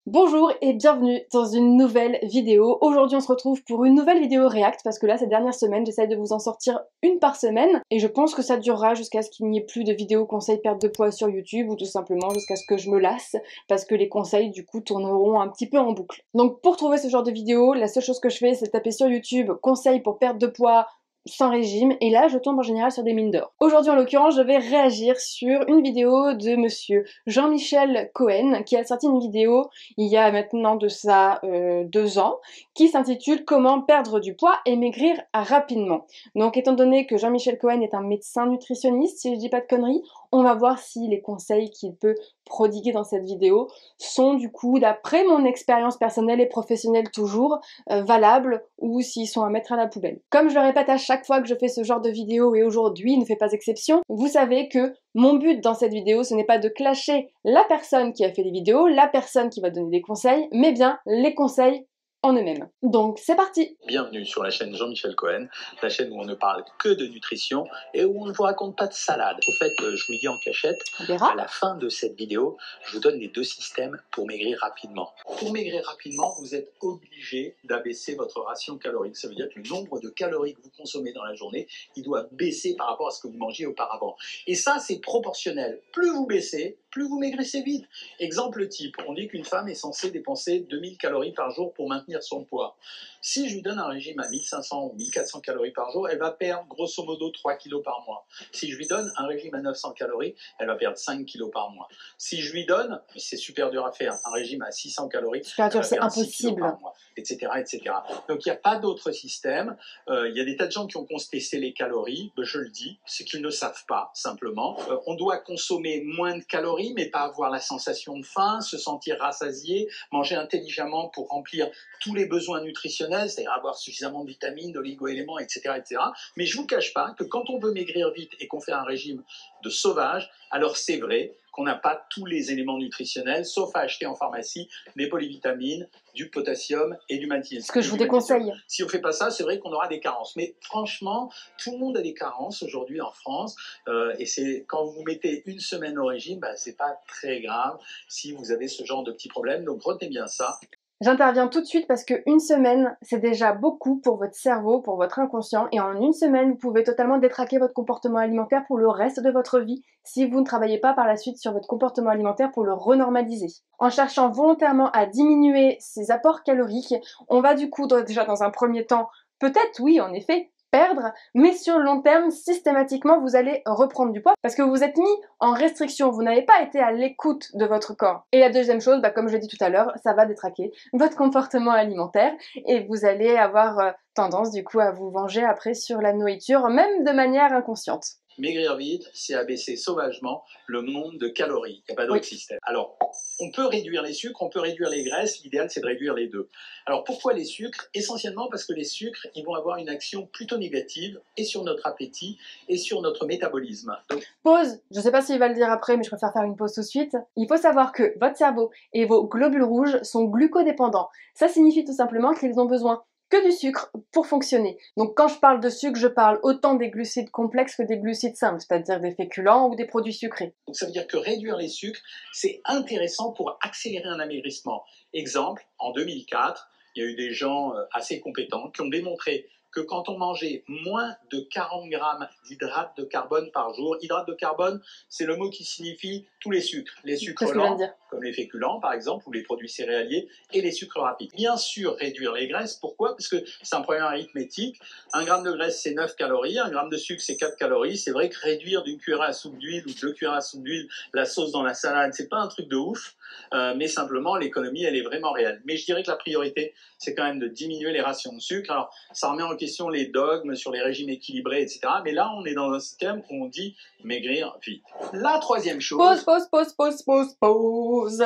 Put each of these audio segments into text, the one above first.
Bonjour et bienvenue dans une nouvelle vidéo. Aujourd'hui on se retrouve pour une nouvelle vidéo React parce que là ces dernières semaines j'essaie de vous en sortir une par semaine et je pense que ça durera jusqu'à ce qu'il n'y ait plus de vidéos conseils perte de poids sur YouTube ou tout simplement jusqu'à ce que je me lasse parce que les conseils du coup tourneront un petit peu en boucle. Donc pour trouver ce genre de vidéo, la seule chose que je fais c'est taper sur YouTube conseils pour perte de poids sans régime, et là je tombe en général sur des mines d'or. Aujourd'hui en l'occurrence je vais réagir sur une vidéo de monsieur Jean-Michel Cohen qui a sorti une vidéo il y a maintenant de ça 2 ans qui s'intitule Comment perdre du poids et maigrir rapidement. Donc étant donné que Jean-Michel Cohen est un médecin nutritionniste, si je dis pas de conneries, on va voir si les conseils qu'il peut prodiguer dans cette vidéo sont du coup, d'après mon expérience personnelle et professionnelle toujours, valables ou s'ils sont à mettre à la poubelle. Comme je le répète à chaque fois que je fais ce genre de vidéo et aujourd'hui ne fait pas exception, vous savez que mon but dans cette vidéo ce n'est pas de clasher la personne qui a fait les vidéos, la personne qui va donner des conseils, mais bien les conseils en eux-mêmes. Donc c'est parti! Bienvenue sur la chaîne Jean-Michel Cohen, la chaîne où on ne parle que de nutrition et où on ne vous raconte pas de salade. Au fait, je vous le dis en cachette, à la fin de cette vidéo, je vous donne les 2 systèmes pour maigrir rapidement. Pour maigrir rapidement, vous êtes obligé d'abaisser votre ration calorique. Ça veut dire que le nombre de calories que vous consommez dans la journée, il doit baisser par rapport à ce que vous mangiez auparavant. Et ça, c'est proportionnel. Plus vous baissez, plus vous maigrissez vite. Exemple type, on dit qu'une femme est censée dépenser 2000 calories par jour pour maintenir son poids. Si je lui donne un régime à 1500 ou 1400 calories par jour, elle va perdre grosso modo 3 kilos par mois. Si je lui donne un régime à 900 calories, elle va perdre 5 kilos par mois. Si je lui donne, c'est super dur à faire, un régime à 600 calories, super dur, c'est impossible, par mois, etc., etc. Donc il n'y a pas d'autre système. Il y a des tas de gens qui ont contesté les calories, je le dis, c'est qu'ils ne savent pas, simplement. On doit consommer moins de calories, mais pas avoir la sensation de faim, se sentir rassasié, manger intelligemment pour remplir tous les besoins nutritionnels, c'est-à-dire avoir suffisamment de vitamines, d'oligo-éléments, etc., etc. Mais je ne vous cache pas que quand on veut maigrir vite et qu'on fait un régime de sauvage, alors c'est vrai qu'on n'a pas tous les éléments nutritionnels, sauf à acheter en pharmacie des polyvitamines, du potassium et du magnésium. Ce que je vous déconseille. Si on ne fait pas ça, c'est vrai qu'on aura des carences. Mais franchement, tout le monde a des carences aujourd'hui en France. Et c'est quand vous mettez une semaine au régime, c'est pas très grave si vous avez ce genre de petits problèmes. Donc retenez bien ça. J'interviens tout de suite parce que une semaine, c'est déjà beaucoup pour votre cerveau, pour votre inconscient, et en une semaine, vous pouvez totalement détraquer votre comportement alimentaire pour le reste de votre vie si vous ne travaillez pas par la suite sur votre comportement alimentaire pour le renormaliser. En cherchant volontairement à diminuer ces apports caloriques, on va du coup déjà dans un premier temps, peut-être oui en effet, perdre, mais sur le long terme, systématiquement, vous allez reprendre du poids parce que vous vous êtes mis en restriction, vous n'avez pas été à l'écoute de votre corps. Et la deuxième chose, comme je l'ai dit tout à l'heure, ça va détraquer votre comportement alimentaire et vous allez avoir tendance du coup à vous venger après sur la nourriture, même de manière inconsciente. Maigrir vite, c'est abaisser sauvagement le nombre de calories. Il n'y a pas d'autre système. Alors, on peut réduire les sucres, on peut réduire les graisses. L'idéal, c'est de réduire les deux. Alors, pourquoi les sucres? Essentiellement parce que les sucres, ils vont avoir une action plutôt négative et sur notre appétit et sur notre métabolisme. Donc... Pause. Je ne sais pas s'il va le dire après, mais je préfère faire une pause tout de suite. Il faut savoir que votre cerveau et vos globules rouges sont glucodépendants. Ça signifie tout simplement qu'ils ont besoin que du sucre pour fonctionner. Donc quand je parle de sucre, je parle autant des glucides complexes que des glucides simples, c'est-à-dire des féculents ou des produits sucrés. Donc ça veut dire que réduire les sucres, c'est intéressant pour accélérer un amaigrissement. Exemple, en 2004, il y a eu des gens assez compétents qui ont démontré que quand on mangeait moins de 40 grammes d'hydrates de carbone par jour, hydrates de carbone, c'est le mot qui signifie tous les sucres lents, comme les féculents par exemple, ou les produits céréaliers, et les sucres rapides. Bien sûr, réduire les graisses, pourquoi? Parce que c'est un problème arithmétique. 1 gramme de graisse, c'est 9 calories, 1 gramme de sucre, c'est 4 calories. C'est vrai que réduire d'une cuillère à soupe d'huile ou 2 cuillères à soupe d'huile la sauce dans la salade, c'est pas un truc de ouf, mais simplement, l'économie, elle est vraiment réelle. Mais je dirais que la priorité, c'est quand même de diminuer les rations de sucre. Alors, ça remet en question les dogmes sur les régimes équilibrés, etc. Mais là, on est dans un système où on dit maigrir vite. La troisième chose... Pause.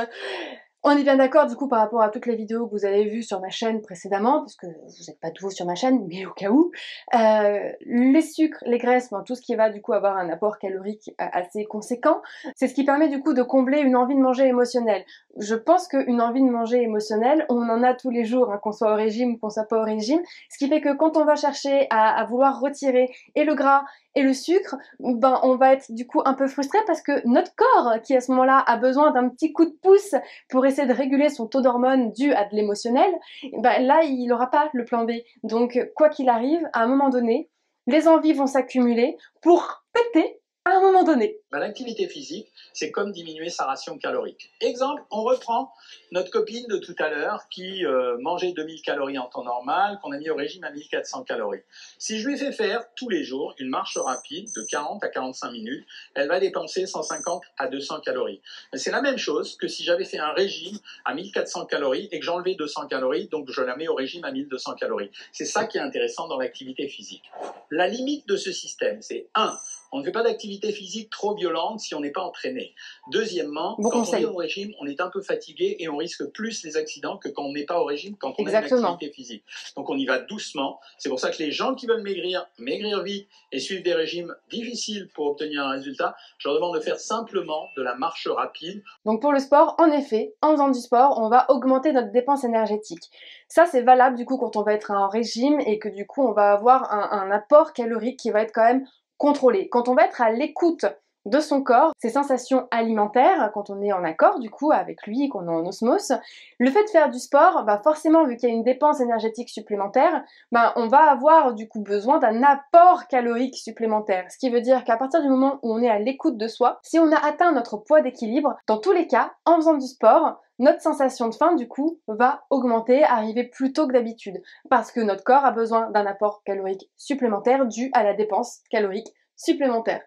On est bien d'accord du coup par rapport à toutes les vidéos que vous avez vues sur ma chaîne précédemment, parce que vous n'êtes pas nouveau sur ma chaîne, mais au cas où, les sucres, les graisses, tout ce qui va du coup avoir un apport calorique assez conséquent, c'est ce qui permet du coup de combler une envie de manger émotionnelle. Je pense qu'une envie de manger émotionnelle, on en a tous les jours, hein, qu'on soit au régime ou qu'on soit pas au régime, ce qui fait que quand on va chercher à vouloir retirer et le gras et le sucre, ben on va être du coup un peu frustré parce que notre corps, qui à ce moment-là a besoin d'un petit coup de pouce pour essayer de réguler son taux d'hormones dû à de l'émotionnel, ben là il n'aura pas le plan B. Donc quoi qu'il arrive, à un moment donné, les envies vont s'accumuler pour péter à un moment donné. L'activité physique, c'est comme diminuer sa ration calorique. Exemple, on reprend notre copine de tout à l'heure qui mangeait 2000 calories en temps normal, qu'on a mis au régime à 1400 calories. Si je lui fais faire tous les jours une marche rapide de 40 à 45 minutes, elle va dépenser 150 à 200 calories. Mais c'est la même chose que si j'avais fait un régime à 1400 calories et que j'enlevais 200 calories, donc je la mets au régime à 1200 calories. C'est ça qui est intéressant dans l'activité physique. La limite de ce système, c'est 1. On ne fait pas d'activité physique trop violente si on n'est pas entraîné. Deuxièmement, quand on est au régime, on est un peu fatigué et on risque plus les accidents que quand on n'est pas au régime, quand on a une activité physique. Donc on y va doucement. C'est pour ça que les gens qui veulent maigrir vite et suivre des régimes difficiles pour obtenir un résultat, je leur demande de faire simplement de la marche rapide. Donc pour le sport, en effet, en faisant du sport, on va augmenter notre dépense énergétique. Ça c'est valable du coup quand on va être en régime et que du coup on va avoir un apport calorique qui va être quand même contrôlé. Quand on va être à l'écoute de son corps, ses sensations alimentaires, quand on est en accord du coup avec lui, qu'on est en osmose, le fait de faire du sport, bah forcément vu qu'il y a une dépense énergétique supplémentaire, bah on va avoir du coup besoin d'un apport calorique supplémentaire. Ce qui veut dire qu'à partir du moment où on est à l'écoute de soi, si on a atteint notre poids d'équilibre, dans tous les cas, en faisant du sport, notre sensation de faim, du coup, va augmenter, arriver plus tôt que d'habitude. Parce que notre corps a besoin d'un apport calorique supplémentaire dû à la dépense calorique supplémentaire.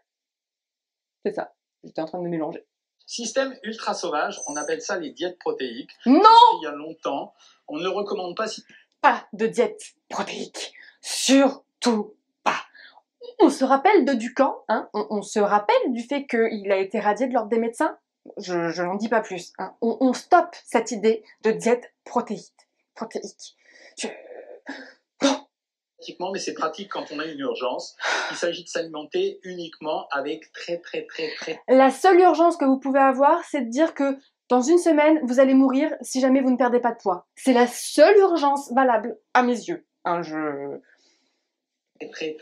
C'est ça, j'étais en train de me mélanger. Système ultra sauvage, on appelle ça les diètes protéiques. Non! Il y a longtemps, on ne recommande pas... Pas de diète protéique. Surtout pas. On se rappelle de Ducamp, hein, on se rappelle du fait qu'il a été radié de l'ordre des médecins. Je n'en dis pas plus. Hein. On stoppe cette idée de diète protéique. Non. Mais c'est pratique quand on a une urgence. Il s'agit de s'alimenter uniquement avec très... La seule urgence que vous pouvez avoir, c'est de dire que dans une semaine, vous allez mourir si jamais vous ne perdez pas de poids. C'est la seule urgence valable à mes yeux. Hein, Très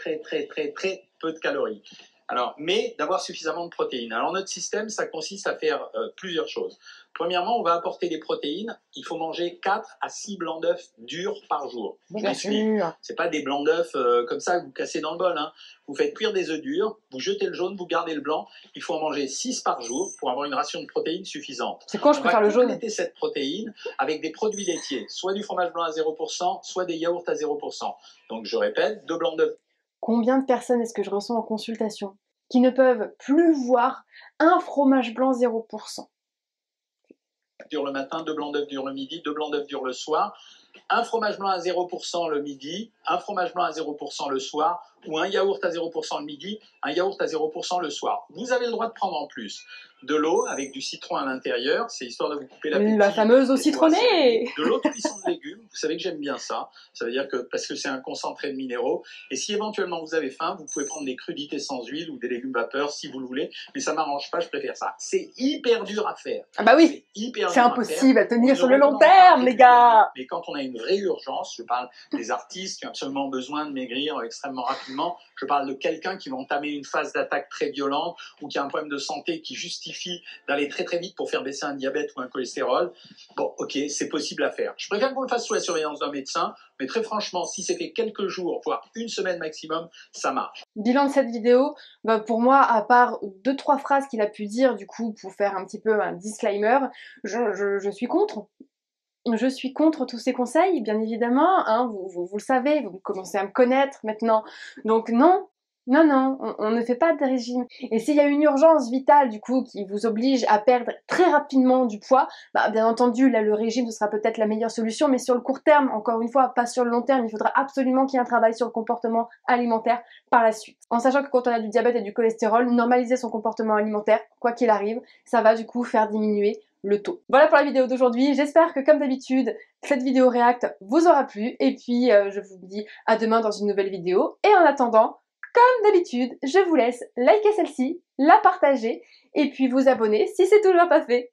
peu de calories. Alors, mais d'avoir suffisamment de protéines. Alors notre système, ça consiste à faire plusieurs choses. Premièrement, on va apporter des protéines. Il faut manger 4 à 6 blancs d'œufs durs par jour. Bien sûr. C'est pas des blancs d'œufs comme ça que vous cassez dans le bol. Hein. Vous faites cuire des œufs durs, vous jetez le jaune, vous gardez le blanc. Il faut en manger 6 par jour pour avoir une ration de protéines suffisante. C'est quoi, je préfère le jaune? On va compléter cette protéine avec des produits laitiers, soit du fromage blanc à 0%, soit des yaourts à 0%. Donc je répète, 2 blancs d'œufs. Combien de personnes est-ce que je reçois en consultation qui ne peuvent plus voir un fromage blanc 0%? Dure le matin, 2 blancs d'œufs dure le midi, 2 blancs d'œufs dure le soir, un fromage blanc à 0% le midi, un fromage blanc à 0% le soir, ou un yaourt à 0% le midi, un yaourt à 0% le soir. Vous avez le droit de prendre en plus de l'eau avec du citron à l'intérieur, c'est histoire de vous couper l'appétit. La fameuse eau citronnée. De l'eau de cuisson de légumes, vous savez que j'aime bien ça. Ça veut dire que parce que c'est un concentré de minéraux. Et si éventuellement vous avez faim, vous pouvez prendre des crudités sans huile ou des légumes vapeur si vous le voulez. Mais ça m'arrange pas, je préfère ça. C'est hyper dur à faire. Ah bah oui, c'est impossible à tenir sur le long terme, les gars. Mais quand on a une vraie urgence, je parle des artistes qui ont absolument besoin de maigrir extrêmement rapidement. Je parle de quelqu'un qui va entamer une phase d'attaque très violente ou qui a un problème de santé qui justifie d'aller très vite pour faire baisser un diabète ou un cholestérol. Bon, ok, c'est possible à faire. Je préfère qu'on le fasse sous la surveillance d'un médecin, mais très franchement, si c'est fait quelques jours, voire une semaine maximum, ça marche. Bilan de cette vidéo, bah pour moi, à part 2-3 phrases qu'il a pu dire, du coup, pour faire un petit peu un disclaimer, je suis contre. Je suis contre tous ces conseils, bien évidemment, hein, vous le savez, vous commencez à me connaître maintenant, donc non, on ne fait pas de régime. Et s'il y a une urgence vitale, du coup, qui vous oblige à perdre très rapidement du poids, bah bien entendu, là, le régime, ce sera peut-être la meilleure solution, mais sur le court terme, encore une fois, pas sur le long terme, il faudra absolument qu'il y ait un travail sur le comportement alimentaire par la suite. En sachant que quand on a du diabète et du cholestérol, normaliser son comportement alimentaire, quoi qu'il arrive, ça va du coup faire diminuer le taux. Voilà pour la vidéo d'aujourd'hui, j'espère que comme d'habitude, cette vidéo React vous aura plu, et puis je vous dis à demain dans une nouvelle vidéo, et en attendant, comme d'habitude, je vous laisse liker celle-ci, la partager, et puis vous abonner si c'est toujours pas fait.